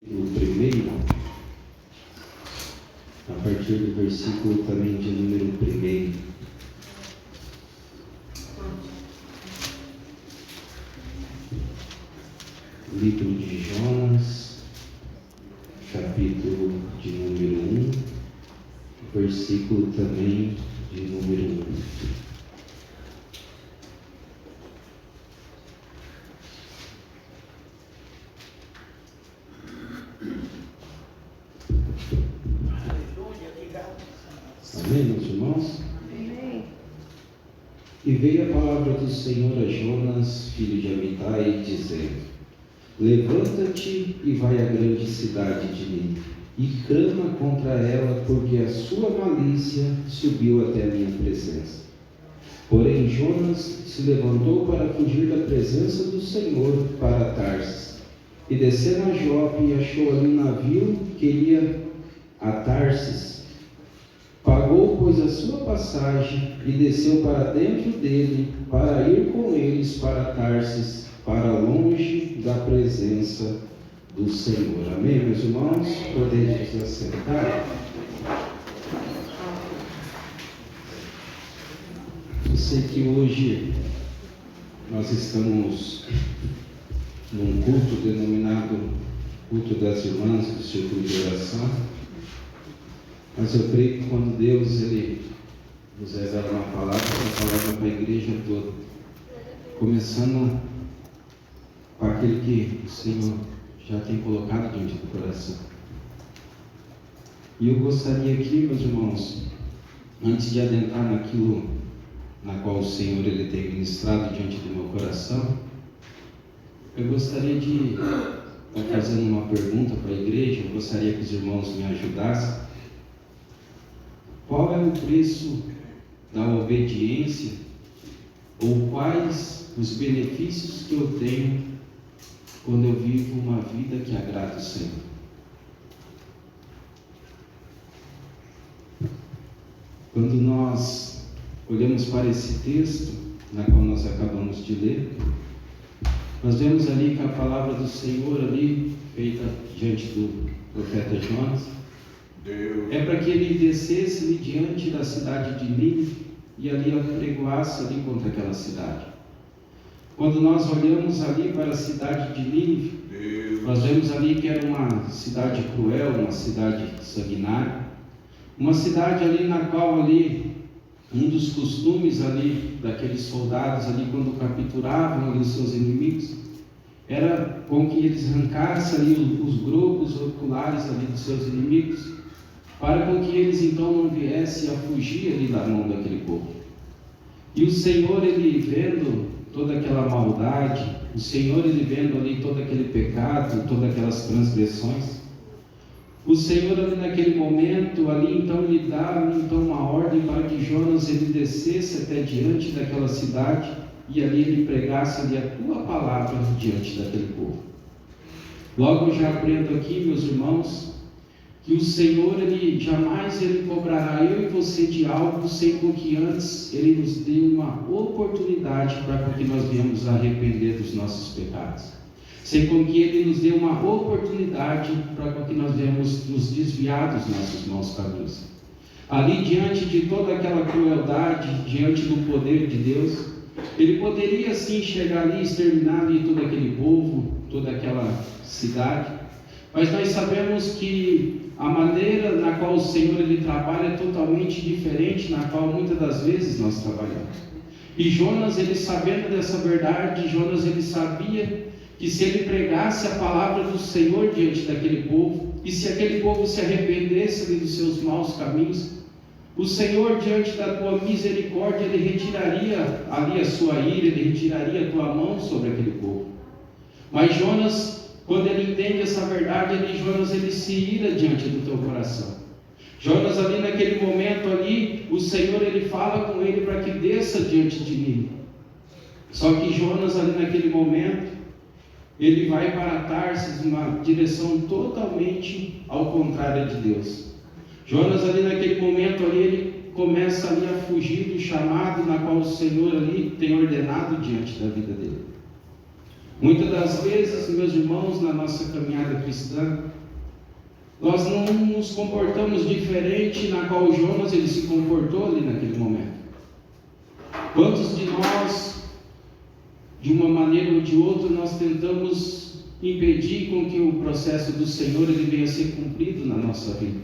O primeiro, a partir do versículo também de número 1. Livro de Jonas, capítulo de número 1, versículo também de número 1. Amém, meus irmãos? Amém. E veio a palavra do Senhor a Jonas, filho de Amitai, dizendo: Levanta-te e vai à grande cidade de Nínive, e clama contra ela, porque a sua malícia subiu até a minha presença. Porém Jonas se levantou para fugir da presença do Senhor para Tarsis, e descendo a Jope, achou ali um navio que ia a Tarsis. Pagou, pois, a sua passagem e desceu para dentro dele, para ir com eles para Tarsis, para longe da presença do Senhor. Amém, meus irmãos? Podemos nos assentar. Eu sei que hoje nós estamos num culto denominado Culto das Irmãs do Círculo de Oração. Mas eu creio que quando Deus ele nos revela uma palavra para a igreja toda, começando com aquele que o Senhor já tem colocado diante do coração. E eu gostaria aqui, meus irmãos, antes de adentrar naquilo na qual o Senhor ele tem ministrado diante do meu coração, eu gostaria de estar fazendo uma pergunta para a igreja. Eu gostaria que os irmãos me ajudassem. Qual é o preço da obediência, ou quais os benefícios que eu tenho quando eu vivo uma vida que agrada o Senhor? Quando nós olhamos para esse texto, na qual nós acabamos de ler, nós vemos ali que a palavra do Senhor ali, feita diante do profeta Jonas, é para que ele descesse ali diante da cidade de Nínive e ali apregoasse ali contra aquela cidade. Quando nós olhamos ali para a cidade de Nínive, nós vemos ali que era uma cidade cruel, uma cidade sanguinária, uma cidade ali na qual ali um dos costumes ali daqueles soldados ali quando capturavam ali os seus inimigos era com que eles arrancassem ali os globos oculares ali dos seus inimigos, para com que eles então não viessem a fugir ali da mão daquele povo. E o Senhor, ele vendo toda aquela maldade, o Senhor, ele vendo ali todo aquele pecado, todas aquelas transgressões, o Senhor ali naquele momento, ali então ele dá então uma ordem para que Jonas ele descesse até diante daquela cidade e ali ele pregasse ali a tua palavra diante daquele povo. Logo eu já aprendo aqui, meus irmãos, que o Senhor, ele jamais ele cobrará eu e você de algo sem com que antes ele nos dê uma oportunidade para que nós venhamos a arrepender dos nossos pecados, sem com que ele nos dê uma oportunidade para que nós venhamos nos desviar dos nossos maus caminhos. Ali diante de toda aquela crueldade, diante do poder de Deus, ele poderia sim chegar ali e exterminar ali todo aquele povo, toda aquela cidade, mas nós sabemos que a maneira na qual o Senhor ele trabalha é totalmente diferente na qual muitas das vezes nós trabalhamos. E Jonas, ele sabendo dessa verdade, Jonas ele sabia que se ele pregasse a palavra do Senhor diante daquele povo, e se aquele povo se arrependesse ali dos seus maus caminhos, o Senhor, diante da tua misericórdia, ele retiraria ali a sua ira, ele retiraria a tua mão sobre aquele povo. Mas Jonas, quando ele entende essa verdade, Jonas ele se ira diante do teu coração. Jonas ali naquele momento ali, o Senhor ele fala com ele para que desça diante de mim. Só que Jonas ali naquele momento, ele vai para Tarsis, uma direção totalmente ao contrário de Deus. Jonas ali naquele momento ali, ele começa ali a fugir do chamado na qual o Senhor ali tem ordenado diante da vida dele. Muitas das vezes, meus irmãos, na nossa caminhada cristã, nós não nos comportamos diferente na qual Jonas ele se comportou ali naquele momento. Quantos de nós, de uma maneira ou de outra, nós tentamos impedir com que o processo do Senhor ele venha a ser cumprido na nossa vida?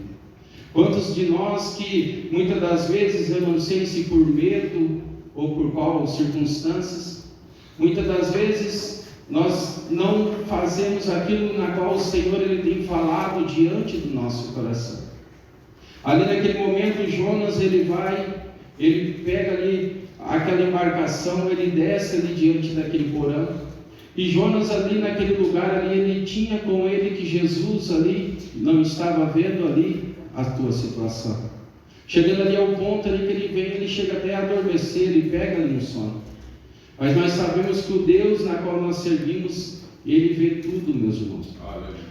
Quantos de nós que muitas das vezes, eu não sei se por medo ou por qual circunstâncias, muitas das vezes nós não fazemos aquilo na qual o Senhor ele tem falado diante do nosso coração. Ali naquele momento Jonas ele pega ali aquela embarcação, ele desce ali diante daquele porão, e Jonas ali naquele lugar ali, ele tinha com ele que Jesus ali não estava vendo ali a tua situação. Chegando ali ao ponto ali que ele chega até a adormecer, ele pega ali um sono. Mas nós sabemos que o Deus na qual nós servimos, Ele vê tudo, meus irmãos.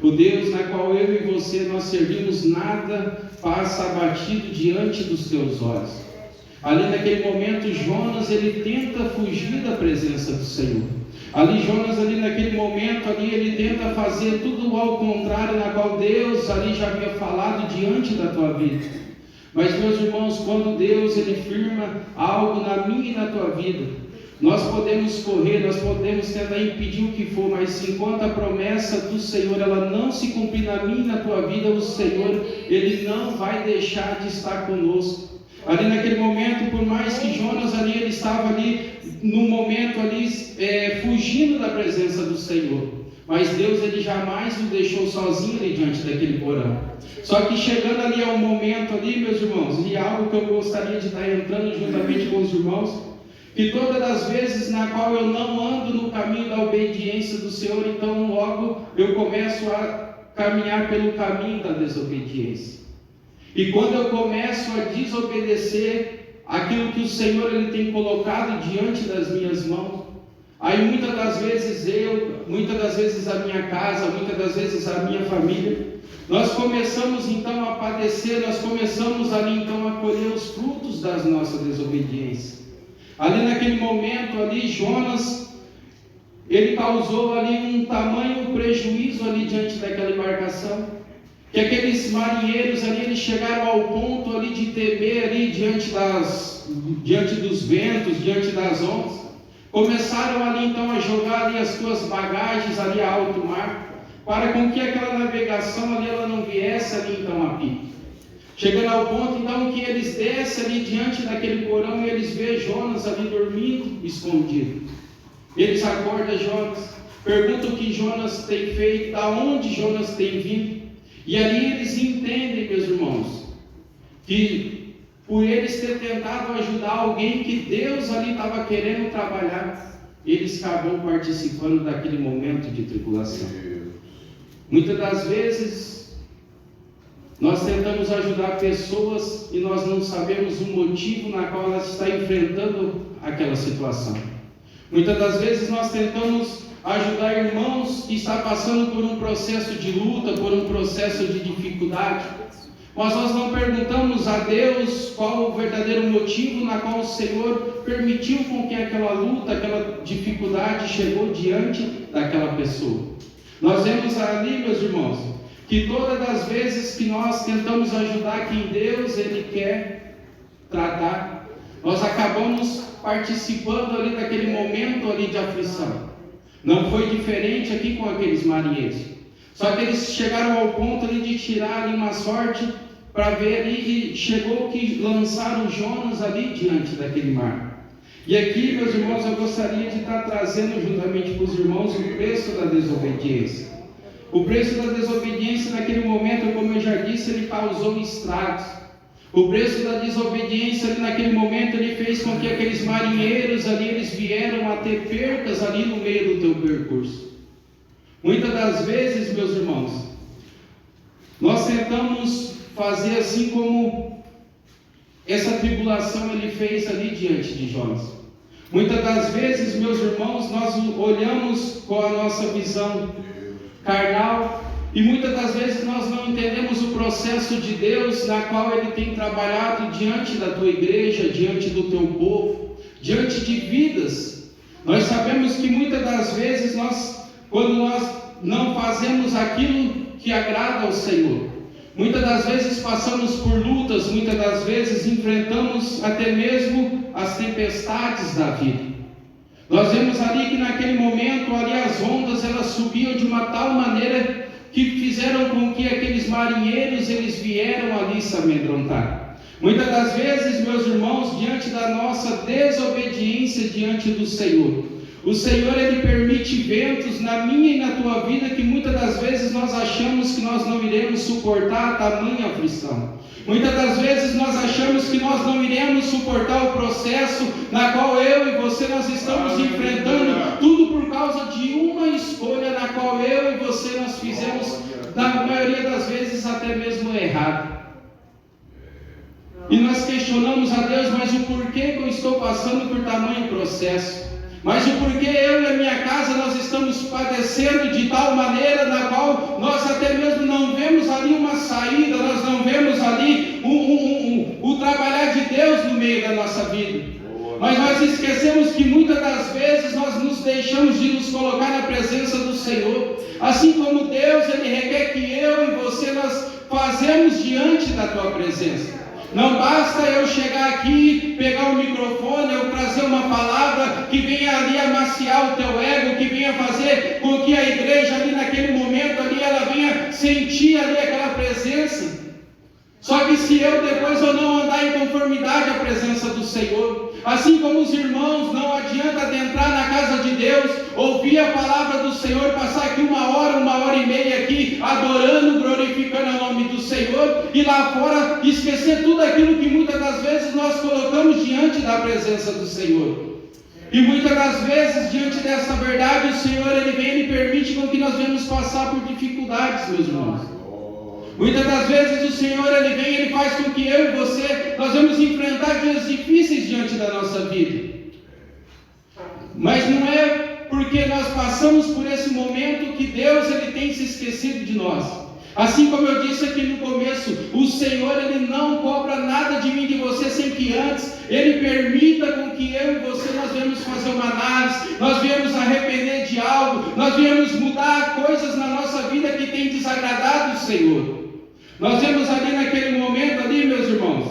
O Deus na qual eu e você nós servimos, nada passa abatido diante dos teus olhos. Ali naquele momento, Jonas, ele tenta fugir da presença do Senhor. Ali Jonas, ali naquele momento, ali ele tenta fazer tudo ao contrário, na qual Deus ali já havia falado diante da tua vida. Mas, meus irmãos, quando Deus ele firma algo na minha e na tua vida, nós podemos correr, nós podemos tentar impedir o que for, mas enquanto a promessa do Senhor ela não se cumprir na minha e na tua vida, o Senhor ele não vai deixar de estar conosco. Ali naquele momento, por mais que Jonas ali ele estava ali no momento ali fugindo da presença do Senhor, mas Deus ele jamais o deixou sozinho ali diante daquele porão. Só que chegando ali ao momento ali, meus irmãos, e algo que eu gostaria de estar entrando juntamente com os irmãos, que todas as vezes na qual eu não ando no caminho da obediência do Senhor, então logo eu começo a caminhar pelo caminho da desobediência. E quando eu começo a desobedecer aquilo que o Senhor ele tem colocado diante das minhas mãos, aí muitas das vezes a minha casa, muitas das vezes a minha família, nós começamos então a padecer, nós começamos ali então a colher os frutos das nossas desobediências. Ali naquele momento ali, Jonas, ele causou ali um tamanho prejuízo ali diante daquela embarcação, que aqueles marinheiros ali, eles chegaram ao ponto ali de temer ali diante dos ventos, diante das ondas, começaram ali então a jogar ali as suas bagagens ali a alto mar, para com que aquela navegação ali ela não viesse ali então a pique. Chegando ao ponto então que eles descem ali diante daquele porão e eles veem Jonas ali dormindo escondido. Eles acordam Jonas, perguntam o que Jonas tem feito, da onde Jonas tem vindo, e ali eles entendem, meus irmãos, que por eles ter tentado ajudar alguém que Deus ali estava querendo trabalhar, eles acabam participando daquele momento de tribulação. Muitas das vezes nós tentamos ajudar pessoas e nós não sabemos o motivo na qual elas estão enfrentando aquela situação. Muitas das vezes nós tentamos ajudar irmãos que estão passando por um processo de luta, por um processo de dificuldade, mas nós não perguntamos a Deus qual o verdadeiro motivo na qual o Senhor permitiu com que aquela luta, aquela dificuldade chegou diante daquela pessoa. Nós vemos ali, meus irmãos, que todas as vezes que nós tentamos ajudar quem Deus ele quer tratar, nós acabamos participando ali daquele momento ali de aflição. Não foi diferente aqui com aqueles marinheiros. Só que eles chegaram ao ponto ali de tirar ali uma sorte para ver ali, e chegou que lançaram Jonas ali diante daquele mar. E aqui, meus irmãos, eu gostaria de estar trazendo juntamente para os irmãos o preço da desobediência. O preço da desobediência naquele momento, como eu já disse, ele causou estragos. O preço da desobediência ali naquele momento, ele fez com que aqueles marinheiros ali, eles vieram a ter percas ali no meio do teu percurso. Muitas das vezes, meus irmãos, nós tentamos fazer assim como essa tribulação ele fez ali diante de Jonas. Muitas das vezes, meus irmãos, nós olhamos com a nossa visão carnal, e muitas das vezes nós não entendemos o processo de Deus na qual Ele tem trabalhado diante da tua igreja, diante do teu povo, diante de vidas. Nós sabemos que muitas das vezes quando nós não fazemos aquilo que agrada ao Senhor, muitas das vezes passamos por lutas, muitas das vezes enfrentamos até mesmo as tempestades da vida. Nós vemos ali que naquele momento ali as ondas elas subiam de uma tal maneira que fizeram com que aqueles marinheiros eles vieram ali se amedrontar. Muitas das vezes, meus irmãos, diante da nossa desobediência diante do Senhor, o Senhor ele permite ventos na minha e na tua vida que muitas das vezes nós achamos que nós não iremos suportar tamanha aflição. Muitas das vezes nós achamos que nós não iremos suportar o processo na qual eu e você nós estamos enfrentando, tudo por causa de uma escolha na qual eu e você nós fizemos, na maioria das vezes até mesmo errado. E nós questionamos a Deus, mas o porquê que eu estou passando por tamanho processo? Mas o porquê eu e a minha casa nós estamos padecendo de tal maneira na qual nós até mesmo não vemos ali uma saída, nós não vemos ali o trabalhar de Deus no meio da nossa vida. Mas nós esquecemos que muitas das vezes nós nos deixamos de nos colocar na presença do Senhor. Assim como Deus, Ele requer que eu e você nós fazemos diante da tua presença. Não basta eu chegar aqui, pegar o microfone, eu trazer uma palavra que venha ali amaciar o teu ego, que venha fazer com que a igreja ali naquele momento ali, ela venha sentir ali aquela presença. Só que se eu depois não andar em conformidade à presença do Senhor, assim como os irmãos, não adianta adentrar na casa de Deus, ouvir a palavra do Senhor, passar aqui uma hora e meia aqui, adorando, glorificando o nome do Senhor, e lá fora esquecer tudo aquilo que muitas das vezes nós colocamos diante da presença do Senhor. E muitas das vezes, diante dessa verdade, o Senhor ele vem e permite com que nós venhamos passar por dificuldades, meus irmãos. Muitas das vezes o Senhor ele vem e ele faz com que eu e você nós vamos enfrentar dias difíceis diante da nossa vida. Mas não é porque nós passamos por esse momento que Deus ele tem se esquecido de nós. Assim como eu disse aqui no começo, o Senhor ele não cobra nada de mim e de você sem que antes Ele permita com que eu e você nós venhamos fazer uma análise, nós viemos arrepender de algo, nós viemos mudar coisas na nossa vida que tem desagradado o Senhor. Nós vemos ali naquele momento ali, meus irmãos,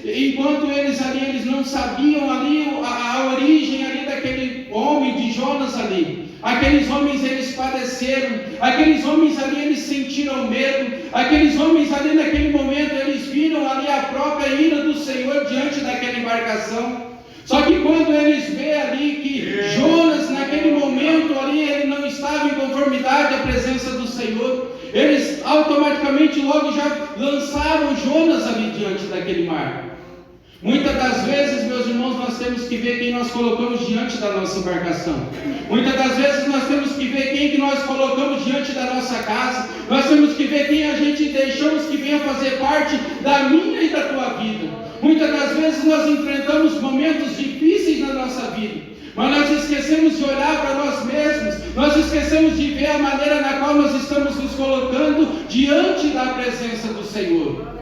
enquanto eles ali, eles não sabiam ali a origem ali daquele homem de Jonas ali. Aqueles homens eles padeceram, aqueles homens ali eles sentiram medo, aqueles homens ali naquele momento eles viram ali a própria ira do Senhor diante daquela embarcação. Só que quando eles veem ali que Jonas naquele momento ali ele não estava em conformidade à presença do Senhor, eles automaticamente logo já lançaram Jonas ali diante daquele mar. Muitas das vezes, meus irmãos, nós temos que ver quem nós colocamos diante da nossa embarcação. Muitas das vezes nós temos que ver quem que nós colocamos diante da nossa casa. Nós temos que ver quem a gente deixamos que venha fazer parte da minha e da tua vida. Muitas das vezes nós enfrentamos momentos difíceis na nossa vida, mas nós esquecemos de olhar para nós mesmos, nós esquecemos de ver a maneira na qual nós estamos nos colocando diante da presença do Senhor.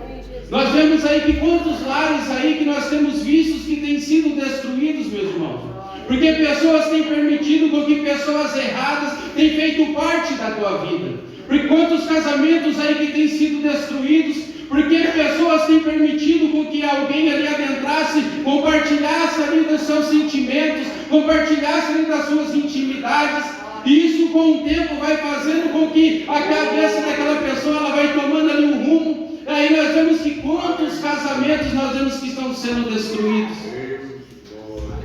Nós vemos aí que quantos lares aí que nós temos vistos que têm sido destruídos, meus irmãos, porque pessoas têm permitido com que pessoas erradas têm feito parte da tua vida. Porque quantos casamentos aí que têm sido destruídos, porque pessoas têm permitido com que alguém ali adentrasse, compartilhasse ali dos seus sentimentos, compartilhasse ali das suas intimidades, e isso com o tempo vai fazendo com que a cabeça daquela pessoa ela vai tomando ali um rumo. Aí nós vemos que quantos casamentos nós vemos que estão sendo destruídos.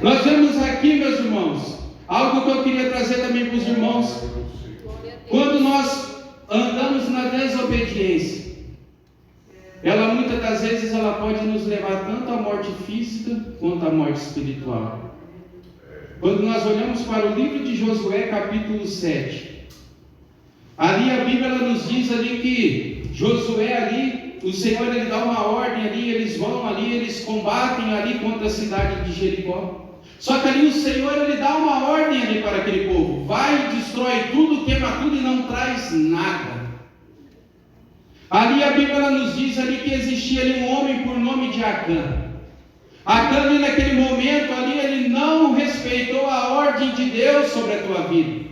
Nós vemos aqui, meus irmãos, algo que eu queria trazer também para os irmãos. Quando nós andamos na desobediência, ela muitas das vezes ela pode nos levar tanto à morte física quanto à morte espiritual. Quando nós olhamos para o livro de Josué capítulo 7, ali a Bíblia ela nos diz ali que Josué ali, o Senhor ele dá uma ordem ali, eles vão ali, eles combatem ali contra a cidade de Jericó. Só que ali o Senhor ele dá uma ordem ali para aquele povo: vai, destrói tudo, queima tudo e não traz nada. Ali a Bíblia nos diz ali que existia ali um homem por nome de Acã. Acã ali naquele momento ali, ele não respeitou a ordem de Deus sobre a tua vida.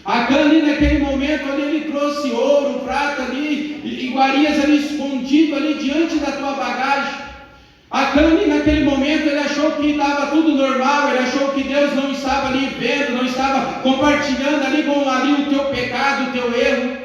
Acã ali naquele momento ali, ele trouxe ouro, prata ali, iguarias ali escondido ali diante da tua bagagem. Acã ali naquele momento ele achou que estava tudo normal, ele achou que Deus não estava ali vendo, não estava compartilhando ali com ali o teu pecado, o teu erro.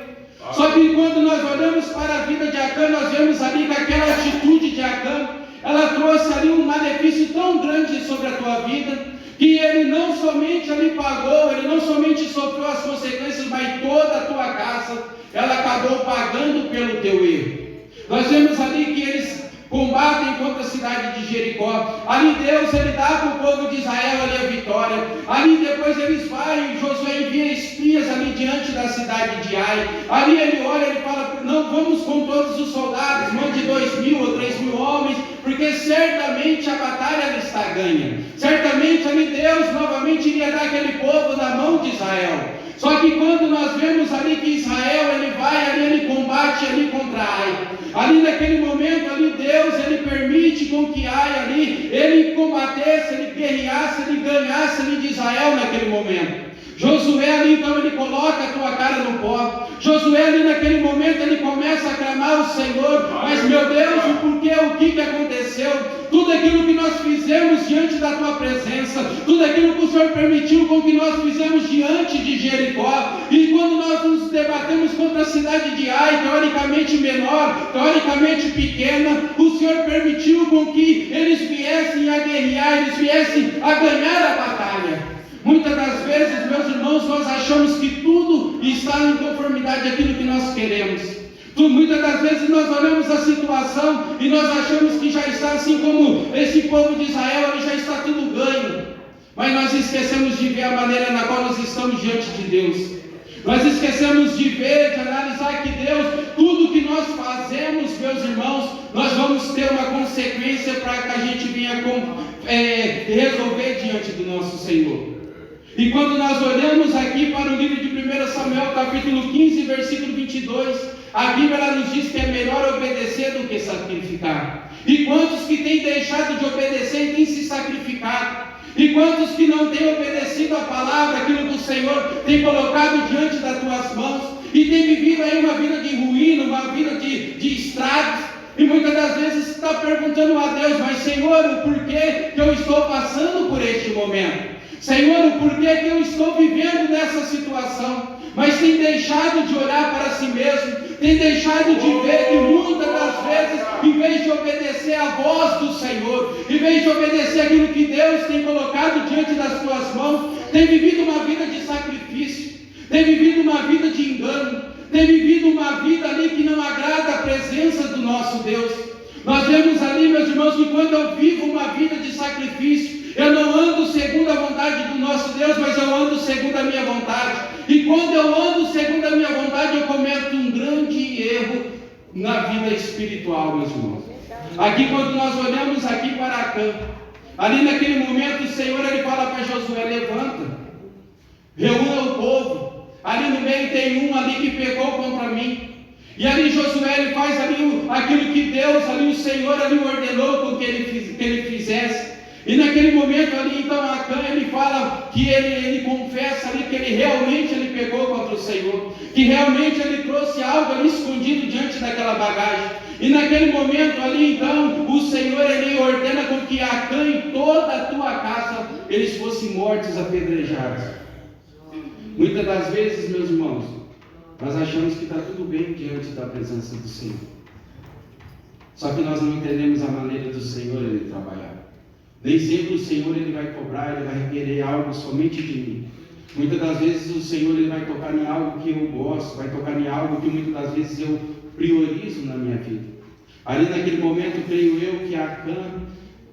Só que quando nós olhamos para a vida de Acã, nós vemos ali que aquela atitude de Acã, ela trouxe ali um malefício tão grande sobre a tua vida, que ele não somente ali pagou, ele não somente sofreu as consequências, mas toda a tua casa, ela acabou pagando pelo teu erro. Nós vemos ali que eles combatem contra a cidade de Jericó. Ali Deus, ele dá para o povo de Israel ali a vitória. Ali depois eles vão e Josué envia espias ali diante da cidade de Ai. Ali ele olha, ele fala, não vamos com todos os soldados, mande 2.000 ou 3.000 homens, porque certamente a batalha ela está ganha. Certamente ali Deus novamente iria dar aquele povo na mão de Israel. Só que quando nós vemos ali que Israel, ele vai ali, ele combate ali contra Ai. Ali naquele momento, ali Deus, ele permite com que Ai ali, ele combatesse, ele guerreasse, ele ganhasse ali de Israel naquele momento. Josué ali, então, ele coloca a tua cara no pó. Josué ali naquele momento, ele começa a clamar o Senhor, mas meu Deus, o porquê, o que aconteceu? Tudo aquilo que nós fizemos diante da tua presença, tudo aquilo que o Senhor permitiu com que nós fizemos diante de Jericó, e quando nós nos debatemos contra a cidade de Ai, teoricamente menor, teoricamente pequena, o Senhor permitiu com que eles viessem a guerrear, eles viessem a ganhar a batalha. Muitas das vezes, meus irmãos, nós achamos que tudo está em conformidade àquilo que nós queremos. Muitas das vezes nós olhamos a situação e nós achamos que já está assim como esse povo de Israel, ele já está tudo ganho. Mas nós esquecemos de ver a maneira na qual nós estamos diante de Deus. Nós esquecemos de ver, de analisar que Deus, tudo que nós fazemos, meus irmãos, nós vamos ter uma consequência para que a gente venha resolver diante do nosso Senhor. E quando nós olhamos aqui para o livro de 1 Samuel, capítulo 15, versículo 22, a Bíblia nos diz que é melhor obedecer do que sacrificar. E quantos que têm deixado de obedecer e têm se sacrificado? E quantos que não têm obedecido a palavra, aquilo que o Senhor tem colocado diante das tuas mãos, e tem vivido aí uma vida de ruína, uma vida de estragos, e muitas das vezes está perguntando a Deus, mas Senhor, o porquê que eu estou passando por este momento? Senhor, o porquê que eu estou vivendo nessa situação? Mas tem deixado de olhar para si mesmo, tem deixado de ver que muitas das vezes, em vez de obedecer a voz do Senhor, em vez de obedecer aquilo que Deus tem colocado diante das tuas mãos, tem vivido uma vida de sacrifício, tem vivido uma vida de engano, tem vivido uma vida ali que não agrada a presença do nosso Deus. Nós vemos ali, meus irmãos, que quando eu vivo uma vida de sacrifício, eu não ando segundo a vontade do nosso Deus, mas eu ando segundo a minha vontade. E quando eu ando segundo a minha vontade, eu cometo um grande erro na vida espiritual, meus irmãos. Aqui quando nós olhamos aqui para Acã, ali naquele momento o Senhor ele fala para Josué, levanta, reúna o povo. Ali no meio tem um ali que pecou contra mim. E ali Josué ele faz ali aquilo que Deus, ali o Senhor ali ordenou com que ele fizesse. E naquele momento ali, então, Acã, ele fala que ele confessa ali que ele realmente pecou contra o Senhor, que realmente ele trouxe algo ali escondido diante daquela bagagem. E naquele momento ali, então, o Senhor ele ordena com que Acã e toda a tua casa, eles fossem mortos, apedrejados. Muitas das vezes, meus irmãos, nós achamos que está tudo bem diante da presença do Senhor. Só que nós não entendemos a maneira do Senhor ele trabalhar. Nem sempre o Senhor ele vai cobrar, ele vai requerer algo somente de mim. Muitas das vezes o Senhor ele vai tocar em algo que eu gosto, vai tocar em algo que muitas das vezes eu priorizo na minha vida. Ali naquele momento, creio eu que Acã,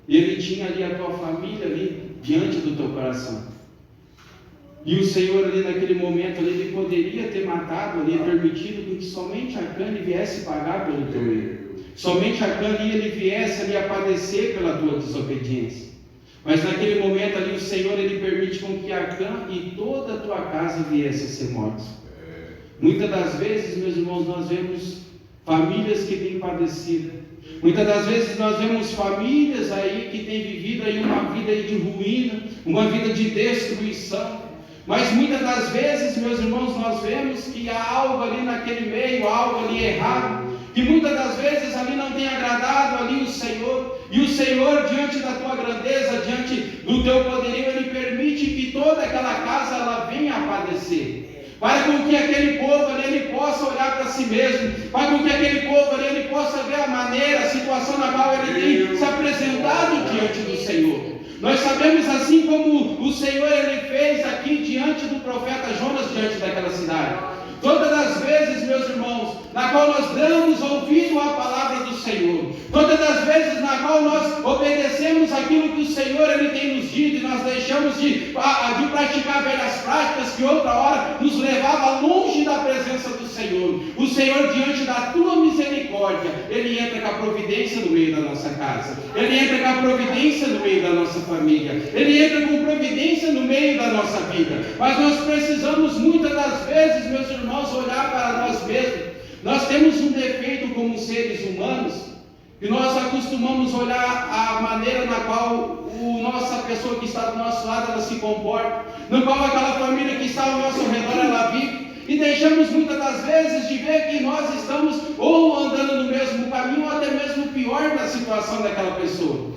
ele tinha ali a tua família ali diante do teu coração. E o Senhor ali naquele momento ali, ele poderia ter matado ali, permitido que somente Acã ele viesse pagar pelo teu erro. Somente Acã ali ele viesse ali a padecer pela tua desobediência. Mas naquele momento ali o Senhor ele permite com que Acã e toda a tua casa viesse a ser mortos. Muitas das vezes, meus irmãos, nós vemos famílias que têm padecido. Muitas das vezes nós vemos famílias aí que têm vivido aí uma vida aí de ruína, uma vida de destruição. Mas muitas das vezes, meus irmãos, nós vemos que há algo ali naquele meio, algo ali errado, que muitas das vezes ali não tem agradado ali o Senhor. E o Senhor, diante da tua grandeza, diante do teu poderio, Ele permite que toda aquela casa ela venha a padecer. Para com que aquele povo ali ele possa olhar para si mesmo, para com que aquele povo ali ele possa ver a maneira, a situação na qual ele tem se apresentado diante do Senhor. Nós sabemos, assim como o Senhor ele fez aqui diante do profeta Jonas, diante daquela cidade. Todas as vezes, meus irmãos, na qual nós damos ouvido à palavra do Senhor, todas as vezes na qual nós obedecemos aquilo que o Senhor ele tem nos dito, e nós deixamos de praticar velhas práticas que outra hora nos levava longe da presença do Senhor. O Senhor, diante da tua misericórdia, Ele entra com a providência no meio da nossa casa, Ele entra com a providência no meio da nossa família, Ele entra com providência no meio da nossa vida. Mas nós precisamos muitas das vezes, meus irmãos, olhar para nós mesmos. Nós temos um defeito como seres humanos, que nós acostumamos olhar a maneira na qual a pessoa que está do nosso lado ela se comporta, no qual aquela família que está ao nosso redor ela vive, e deixamos muitas das vezes de ver que nós estamos ou andando no mesmo caminho ou até mesmo pior da situação daquela pessoa.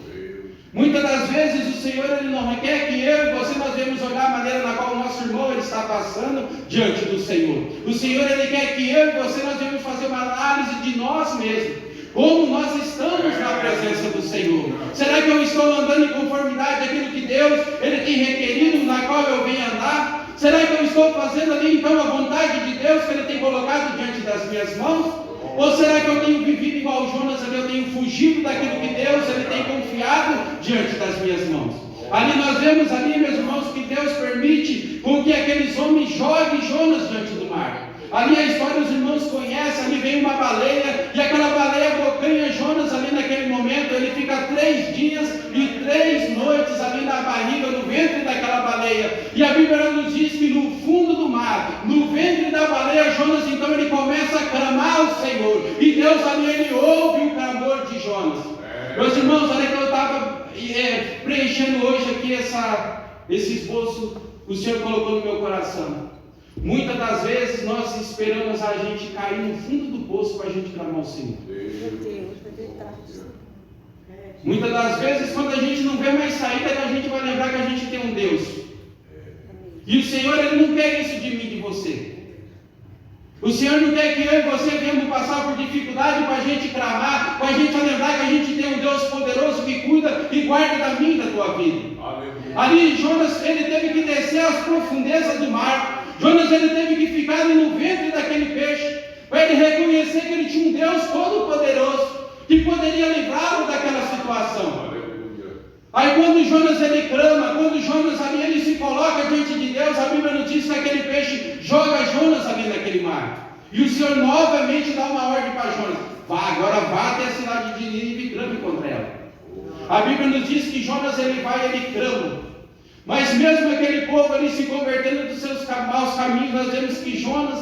Muitas das vezes o Senhor ele não quer que eu e você nós devemos olhar a maneira na qual o nosso irmão ele está passando diante do Senhor. O Senhor ele quer que eu e você nós devemos fazer uma análise de nós mesmos. Como nós estamos na presença do Senhor? Será que eu estou andando em conformidade daquilo que Deus ele tem requerido, na qual eu venho andar? Será que eu estou fazendo ali então a vontade de Deus que Ele tem colocado diante das minhas mãos? Ou será que eu tenho vivido igual Jonas, eu tenho fugido daquilo que Deus ele tem confiado diante das minhas mãos? Ali nós vemos ali, meus irmãos, que Deus permite com que aqueles homens joguem Jonas diante do mar. Ali a história os irmãos conhecem, ali vem uma baleia, e aquela baleia abocanha Jonas ali naquele momento, ele fica 3 dias e 3 noites ali na barriga, no ventre daquela baleia, e a Bíblia nos diz que no fundo do mar, no ventre da baleia, Jonas então ele começa a clamar ao Senhor, e Deus ali ele ouve o clamor de Jonas. Meus irmãos, olha que eu estava preenchendo hoje aqui esse esboço, o Senhor colocou no meu coração. Muitas das vezes nós esperamos a gente cair no fundo do poço para a gente clamar ao Senhor. Muitas das vezes, quando a gente não vê mais saída, a gente vai lembrar que a gente tem um Deus. E o Senhor ele não quer isso de mim e de você. O Senhor não quer que eu e você venhamos passar por dificuldade para a gente clamar, para a gente lembrar que a gente tem um Deus poderoso que cuida e guarda da minha e da tua vida. Ali Jonas ele teve que descer às profundezas do mar. Jonas ele teve que ficar no ventre daquele peixe, para ele reconhecer que ele tinha um Deus todo-poderoso, que poderia livrá-lo daquela situação. Aí quando Jonas ele clama, quando Jonas ali ele se coloca diante de Deus, a Bíblia nos diz que aquele peixe joga Jonas ali naquele mar. E o Senhor novamente dá uma ordem para Jonas: agora vá até a cidade de Nínive e clame contra ela. A Bíblia nos diz que Jonas ele vai e ele clama. Mas mesmo aquele povo ali se convertendo dos seus maus caminhos, nós vemos que Jonas,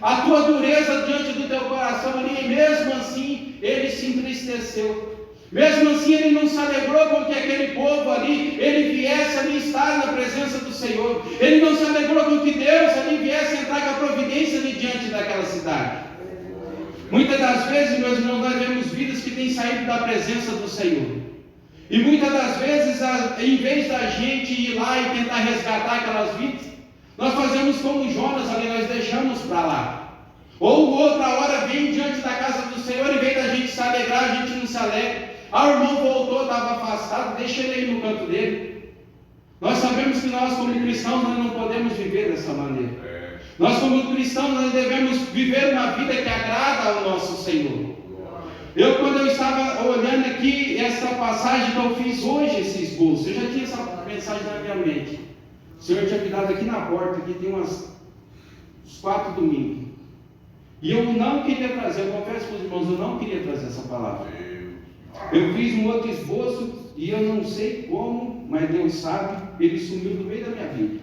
a tua dureza diante do teu coração ali, mesmo assim, ele se entristeceu. Mesmo assim, ele não se alegrou com que aquele povo ali, ele viesse ali estar na presença do Senhor. Ele não se alegrou com que Deus ali viesse entrar com a providência ali diante daquela cidade. Muitas das vezes, meus irmãos, nós vemos vidas que têm saído da presença do Senhor. E muitas das vezes, em vez da gente ir lá e tentar resgatar aquelas vidas, nós fazemos como Jonas ali, nós deixamos para lá. Ou outra hora vem diante da casa do Senhor, em vez da gente se alegrar, a gente não se alegra. O irmão voltou, estava afastado, deixa ele aí no canto dele. Nós sabemos que nós como cristãos nós não podemos viver dessa maneira. Nós como cristãos nós devemos viver uma vida que agrada ao nosso Senhor. Quando eu estava olhando aqui essa passagem que eu fiz hoje, esse esboço, eu já tinha essa mensagem na minha mente. O Senhor tinha me dado aqui na porta, aqui tem uns 4 domingos. E eu não queria trazer, eu confesso para os irmãos, eu não queria trazer essa palavra. Eu fiz um outro esboço e eu não sei como, mas Deus sabe, ele sumiu do meio da minha vida.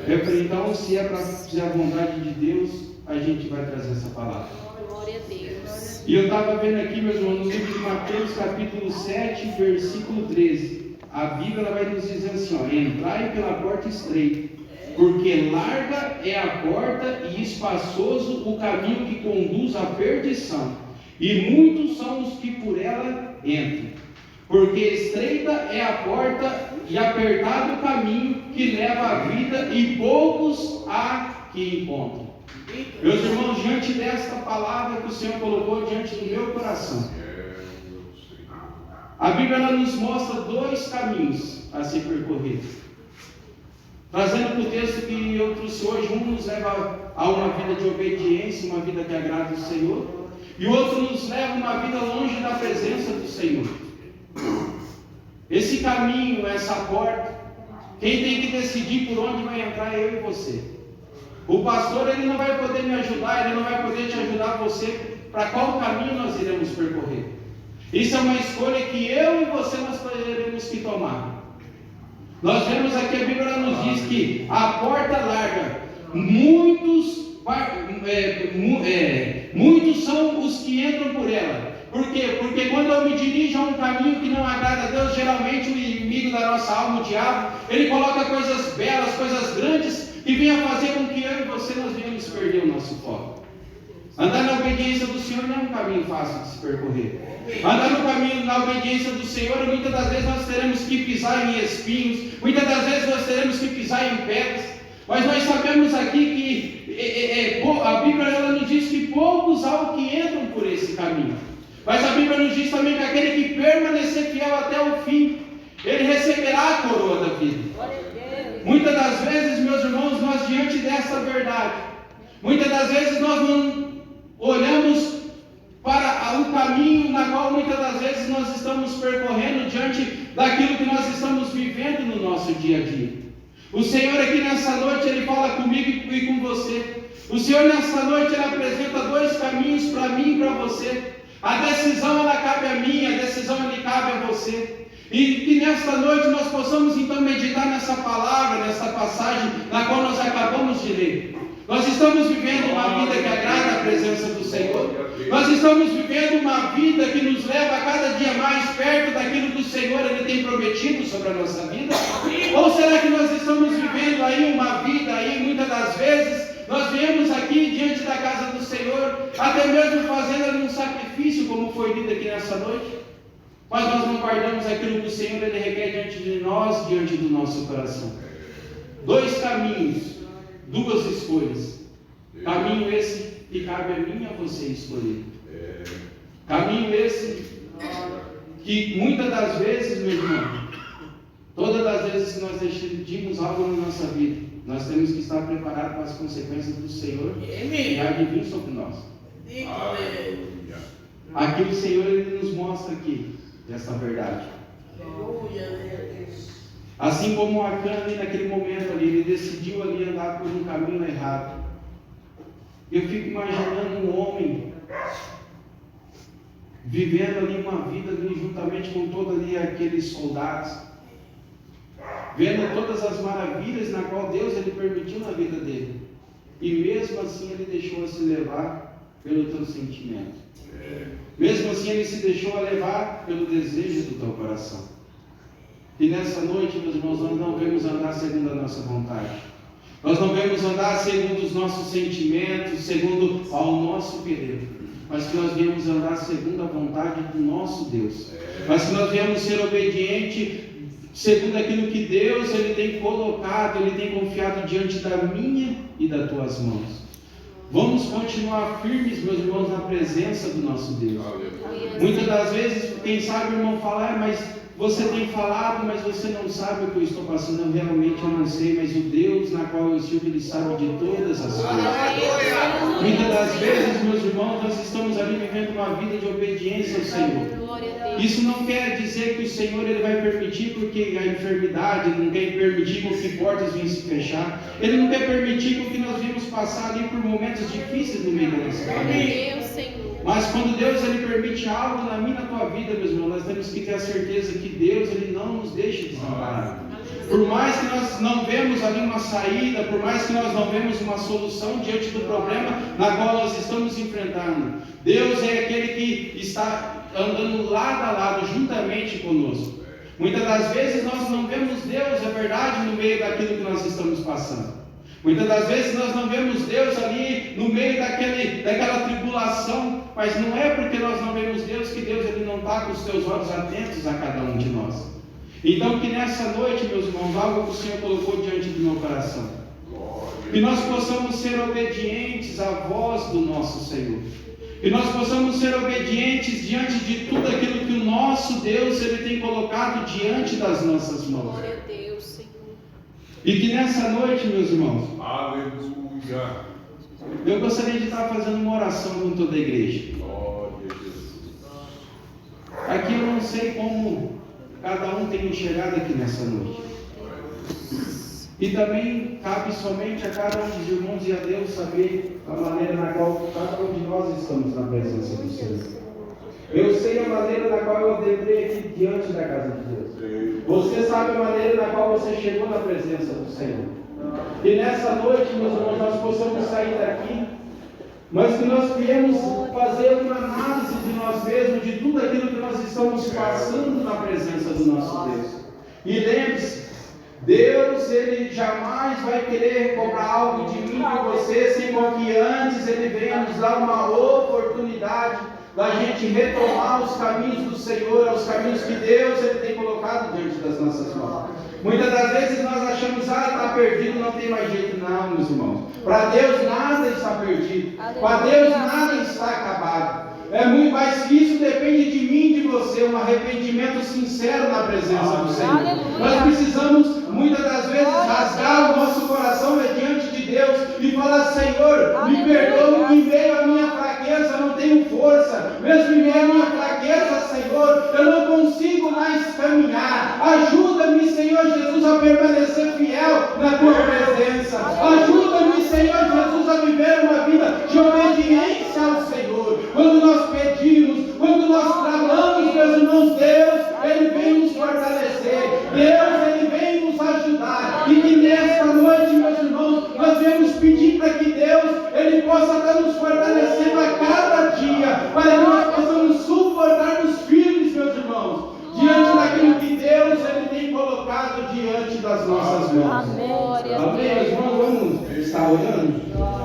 Eu falei, então, se é para fazer a vontade de Deus, a gente vai trazer essa palavra. Glória a Deus. E eu estava vendo aqui, meus irmãos, no livro de Mateus, capítulo 7, versículo 13. A Bíblia ela vai nos dizer assim, ó: entrai pela porta estreita, porque larga é a porta e espaçoso o caminho que conduz à perdição, e muitos são os que por ela entram. Porque estreita é a porta e apertado o caminho que leva à vida, e poucos há que encontram. Meus irmãos, diante desta palavra que o Senhor colocou diante do meu coração, a Bíblia ela nos mostra dois caminhos a se percorrer. Trazendo para o texto que eu trouxe hoje, um nos leva a uma vida de obediência, uma vida que agrada o Senhor, e o outro nos leva a uma vida longe da presença do Senhor. Esse caminho, essa porta, quem tem que decidir por onde vai entrar é eu e você. O pastor ele não vai poder me ajudar, ele não vai poder te ajudar você para qual caminho nós iremos percorrer. Isso é uma escolha que eu e você nós teremos que tomar. Nós vemos aqui a Bíblia nos diz que a porta larga, muitos são os que entram por ela. Por quê? Porque quando eu me dirijo a um caminho que não agrada a Deus, geralmente o inimigo da nossa alma, o diabo, ele coloca coisas belas, coisas grandes, que venham fazer com que eu e você nós venhamos perder o nosso foco. Andar na obediência do Senhor não é um caminho fácil de se percorrer. Andar no caminho, na obediência do Senhor, muitas das vezes nós teremos que pisar em espinhos, muitas das vezes nós teremos que pisar em pedras, mas nós sabemos aqui que a Bíblia ela nos diz que poucos há o que entram por esse caminho. Mas a Bíblia nos diz também que aquele que permanecer fiel até o fim, ele receberá a coroa da vida. Muitas das vezes, meus irmãos, nós diante dessa verdade, muitas das vezes nós não olhamos para o caminho na qual muitas das vezes nós estamos percorrendo diante daquilo que nós estamos vivendo no nosso dia a dia. O Senhor aqui nessa noite, Ele fala comigo e com você. O Senhor nessa noite, Ele apresenta dois caminhos para mim e para você. A decisão ela cabe a mim, a decisão ela cabe a você. E que nesta noite nós possamos então meditar nessa palavra, nessa passagem na qual nós acabamos de ler. Nós estamos vivendo uma vida que agrada a presença do Senhor. Nós estamos vivendo uma vida que nos leva a cada dia mais perto daquilo que o Senhor Ele tem prometido sobre a nossa vida? Ou será que nós estamos vivendo aí uma vida aí, muitas das vezes, nós viemos aqui diante da casa do Senhor, até mesmo fazendo ali um sacrifício, como foi dito aqui nessa noite, mas nós não guardamos aquilo que o Senhor Ele requer diante de nós, diante do nosso coração. Dois caminhos, duas escolhas. Caminho esse que cabe a mim e a você escolher. Caminho esse que muitas das vezes, meu irmão, todas as vezes que nós decidimos algo na nossa vida, nós temos que estar preparados para as consequências do Senhor que há de vir sobre nós. Aqui o Senhor Ele nos mostra aqui essa verdade. Assim como Acã ali naquele momento ali, ele decidiu ali andar por um caminho errado. Eu fico imaginando um homem vivendo ali uma vida ali juntamente com todos ali aqueles soldados, vendo todas as maravilhas na qual Deus ele permitiu na vida dele, e mesmo assim ele deixou se levar pelo teu sentimento, mesmo assim ele se deixou levar pelo desejo do teu coração. E nessa noite, meus irmãos, nós não vamos andar segundo a nossa vontade, nós não vamos andar segundo os nossos sentimentos, segundo ao nosso querer, mas que nós viemos andar segundo a vontade do nosso Deus, mas que nós viemos ser obedientes segundo aquilo que Deus ele tem colocado, Ele tem confiado diante da minha e das tuas mãos. Vamos continuar firmes, meus irmãos, na presença do nosso Deus. Muitas das vezes, quem sabe o irmão fala, mas você tem falado, mas você não sabe o que eu estou passando. Eu realmente não sei, mas o Deus na qual eu sirvo, Ele sabe de todas as coisas. Muitas das vezes, meus irmãos, nós estamos ali vivendo uma vida de obediência ao Senhor. Isso não quer dizer que o Senhor ele vai permitir, porque a enfermidade, Ele não quer permitir com que portas venham se fechar. Ele não quer permitir com que nós venhamos passar ali por momentos difíceis no meio da nossa vida. Mas quando Deus ele permite algo na minha e na tua vida, meus irmãos, nós temos que ter a certeza que Deus ele não nos deixa desamparados. Por mais que nós não vemos ali uma saída, por mais que nós não vemos uma solução diante do problema na qual nós estamos enfrentando, Deus é aquele que está andando lado a lado, juntamente conosco. Muitas das vezes nós não vemos Deus, é verdade, no meio daquilo que nós estamos passando. Muitas das vezes nós não vemos Deus ali no meio daquela tribulação, mas não é porque nós não vemos Deus que Deus ele não está com os seus olhos atentos a cada um de nós. Então que nessa noite, meus irmãos, algo que o Senhor colocou diante do meu coração, que nós possamos ser obedientes à voz do nosso Senhor, que nós possamos ser obedientes diante de tudo aquilo que o nosso Deus ele tem colocado diante das nossas mãos. Glória a Deus, Senhor. E que nessa noite, meus irmãos, Aleluia. eu gostaria de estar fazendo uma oração com toda a igreja. Glória a Jesus. Aqui eu não sei como cada um tem enxergado aqui nessa noite. E também cabe somente a cada um dos irmãos e a Deus saber a maneira na qual cada um de nós estamos na presença do Senhor. Eu sei a maneira na qual eu adentrei aqui diante da casa de Deus. Você sabe a maneira na qual você chegou na presença do Senhor. E nessa noite, meus irmãos, nós possamos sair daqui, mas que nós viemos fazer uma análise de nós mesmos, de tudo aquilo que nós estamos passando na presença do nosso Deus. E lembre-se, Deus, Ele jamais vai querer cobrar algo de mim e de você, sem que antes Ele venha nos dar uma oportunidade da gente retomar os caminhos do Senhor, os caminhos que Deus Ele tem colocado diante das nossas mãos. Muitas das vezes nós achamos, está perdido, não tem mais jeito. Não, meus irmãos. Para Deus nada está perdido. Para Deus nada está acabado. É muito mais que isso depende de mim e de você, um arrependimento sincero na presença do Senhor. Aleluia. Nós precisamos, muitas das vezes, rasgar o nosso coração diante de Deus e falar: Senhor, me perdoa, que em meio à minha fraqueza não tenho força, mesmo em meio à minha fraqueza, Senhor, eu não consigo mais caminhar. Ajuda-me, Senhor Jesus, a permanecer fiel na Tua presença. Ajuda-me, Senhor Jesus, a viver uma vida de obediência ao Senhor. Quando nós pedimos, quando nós clamamos, meus irmãos, Deus, Ele vem nos fortalecer. Deus, Ele vem nos ajudar. E que nesta noite, meus irmãos, nós viemos pedir para que Deus, Ele possa estar nos fortalecendo a cada dia, para que nós possamos suportarmos firmes, meus irmãos, diante daquilo que Deus, Ele tem colocado diante das nossas mãos. Amém, meus irmãos, vamos estar orando.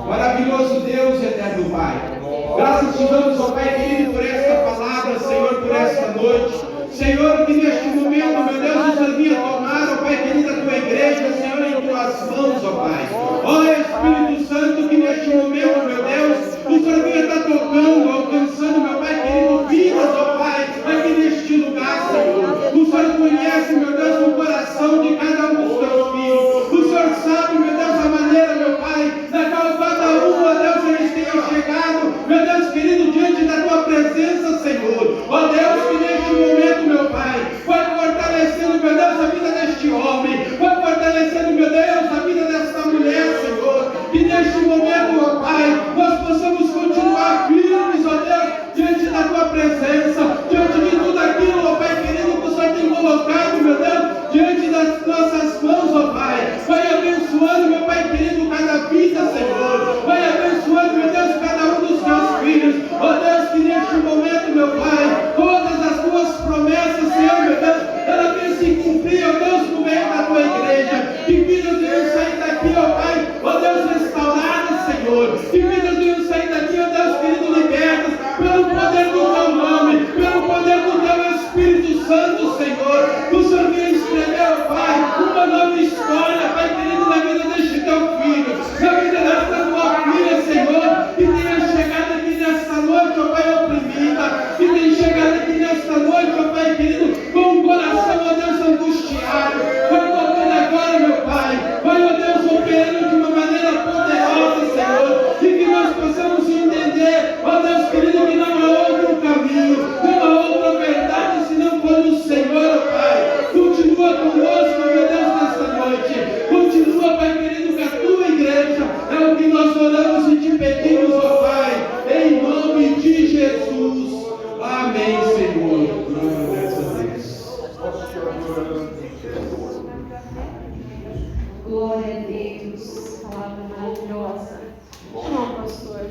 Maravilhoso Deus, eterno Pai, graças te damos, ó Pai querido, por esta palavra, Senhor, por esta noite. Senhor, que neste momento, meu Deus, o Senhor vinha tomar, ó Pai querido, a Tua igreja, Senhor, em Tuas mãos, ó Pai. Ó Espírito Santo, que neste momento, meu Deus, o Senhor vinha estar tocando, alcançando, meu Pai querido, vidas, ó Pai, aqui neste lugar, Senhor. O Senhor conhece, meu Deus, o coração de cada um dos Teus filhos. O Senhor sabe, meu Deus, a maneira, meu Pai, da qual cada um, ó Deus, eles tenham chegado, meu Deus querido, diante da Tua presença, Senhor. Ó Deus, que neste momento, meu Pai, vai fortalecendo, meu Deus, a vida deste homem, vai fortalecendo, meu Deus, a vida desta mulher, Senhor. Que neste momento, ó Pai, nós possamos continuar firmes, ó Deus, diante da Tua presença, diante de tudo aquilo, ó Pai querido, que o Senhor tem colocado, meu Deus, diante das nossas mãos, ó Pai. Vai abençoando, meu Pai querido, cada vida, Senhor. Vai abençoando, meu Deus, cada um dos Teus filhos. Ó Deus, que neste momento, meu Pai, todas as Glória a Deus, palavra maravilhosa. Não, pastor.